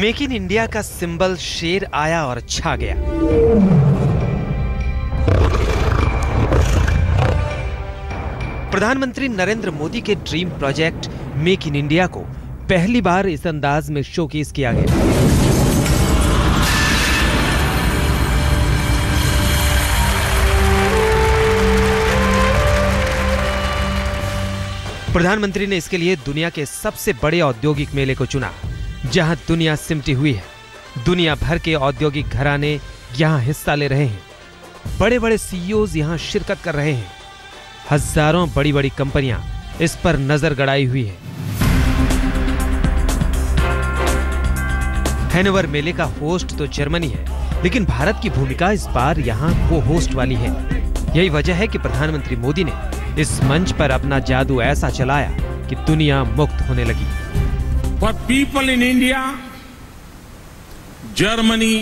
Make in India का symbol शेर आया और छा गया। प्रधानमंत्री नरेंद्र मोदी के dream project make in India को पहली बार इस अंदाज में शोकेस किया गया। प्रधानमंत्री ने इसके लिए दुनिया के सबसे बड़े औद्योगिक मेले को चुना, जहां दुनिया सिमटी हुई है। दुनिया भर के औद्योगिक घराने यहां हिस्सा ले रहे हैं। बड़े बड़े सीईओज यहां शिरकत कर रहे हैं। हजारों बड़ी बड़ी कंपनियां इस पर नजर गड़ाई हुई है। हैनोवर मेले का होस्ट तो जर्मनी है, लेकिन भारत की भूमिका इस बार यहां को होस्ट वाली है। यही वजह है कि प्रधानमंत्री मोदी ने इस मंच पर अपना जादू ऐसा चलाया कि दुनिया मुक्त होने लगी। For people in India, Germany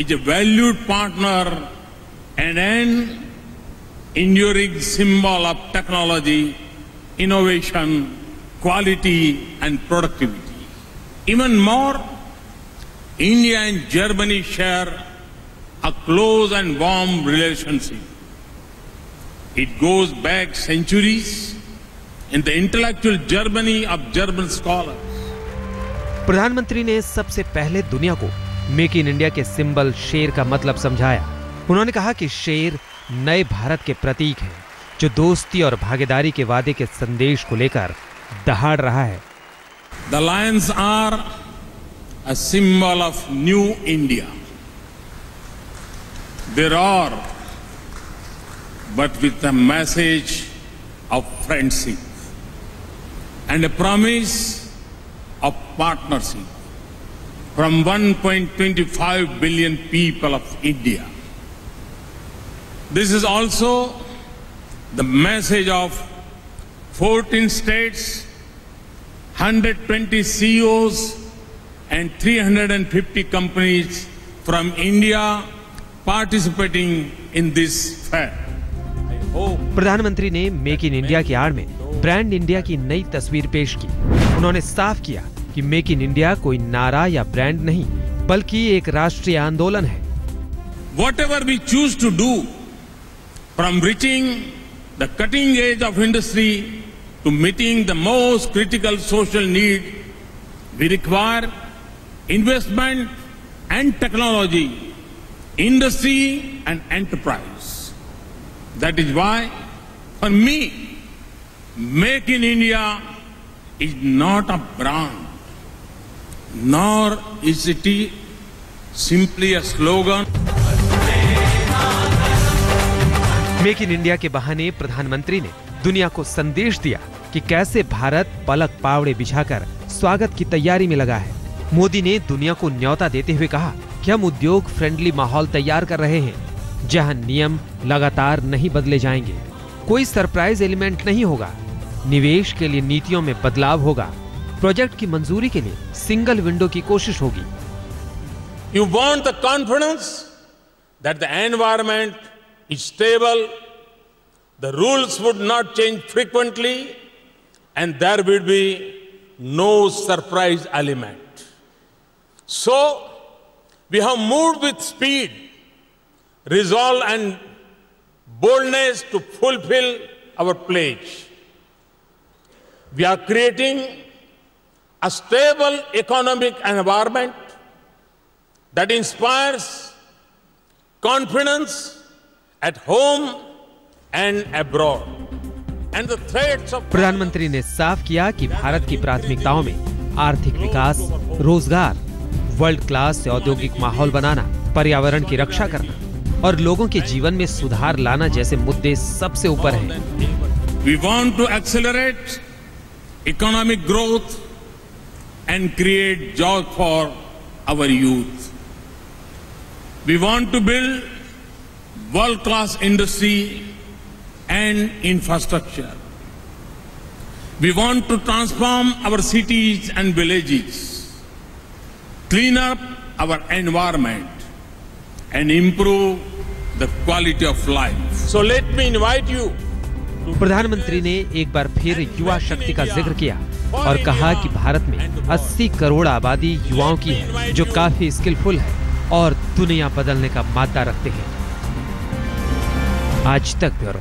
is a valued partner and an enduring symbol of technology, innovation, quality and productivity. Even more, India and Germany share a close and warm relationship. It goes back centuries in the intellectual journey of German scholars. प्रधानमंत्री ने सबसे पहले दुनिया को make in India के symbol शेर का मतलब समझाया। उन्होंने कहा कि शेर नए भारत के प्रतीक है, जो दोस्ती और भागीदारी के वादे के संदेश को लेकर दहाड़ रहा है। The lions are a symbol of new India. They roar, but with a message of friendship and a promise of partnership from 1.25 billion people of India. This is also the message of 14 states, 120 CEOs and 350 companies from India participating in this fair. प्रधानमंत्री ने make in India की आड़ में brand India की नई तस्वीर पेश की। उन्होंने साफ किया कि मेक इन इंडिया कोई नारा या ब्रांड नहीं, बल्कि एक राष्ट्रीय आंदोलन है। Whatever we choose to do, from reaching the cutting edge of industry to meeting the most critical social need, we require investment and technology, industry and enterprise. That is why, for me, Make in India is not a brand, nor is it simply a slogan. Make in India के बहाने प्रधानमंत्री ने दुनिया को संदेश दिया कि कैसे भारत पलक पावड़े बिछाकर स्वागत की तैयारी में लगा है। मोदी ने दुनिया को न्योता देते हुए कहा कि हम उद्योग फ्रेंडली माहौल तैयार कर रहे हैं, जहां नियम लगातार नहीं बदले जाएंगे, कोई सरप्राइज एलिमेंट नहीं होगा, निवेश के लिए नीतियों में बदलाव होगा, प्रोजेक्ट की मंजूरी के लिए सिंगल विंडो की कोशिश होगी। You want the confidence that the environment is stable, the rules would not change frequently, and there will be no surprise element. So, we have moved with speed, resolve and boldness to fulfill our pledge. We are creating a stable economic environment that inspires confidence at home and abroad. And the threats of प्रधानमंत्री ने साफ किया कि भारत की प्राथमिकताओं में आर्थिक विकास, रोजगार, वर्ल्ड क्लास औद्योगिक माहौल बनाना, पर्यावरण की रक्षा करना और लोगों के जीवन में सुधार लाना जैसे मुद्दे सबसे ऊपर हैं। We want to accelerate economic growth and create jobs for our youth. We want to build world-class industry and infrastructure. We want to transform our cities and villages, clean up our environment, and improve the quality of life. So let me invite you. प्रधानमंत्री ने एक बार फिर युवा शक्ति का जिक्र किया और कहा कि भारत में 80 करोड़ आबादी युवाओं की है जो काफी स्किलफुल है और दुनिया बदलने का मादा रखते हैं। आज तक ब्यूरो।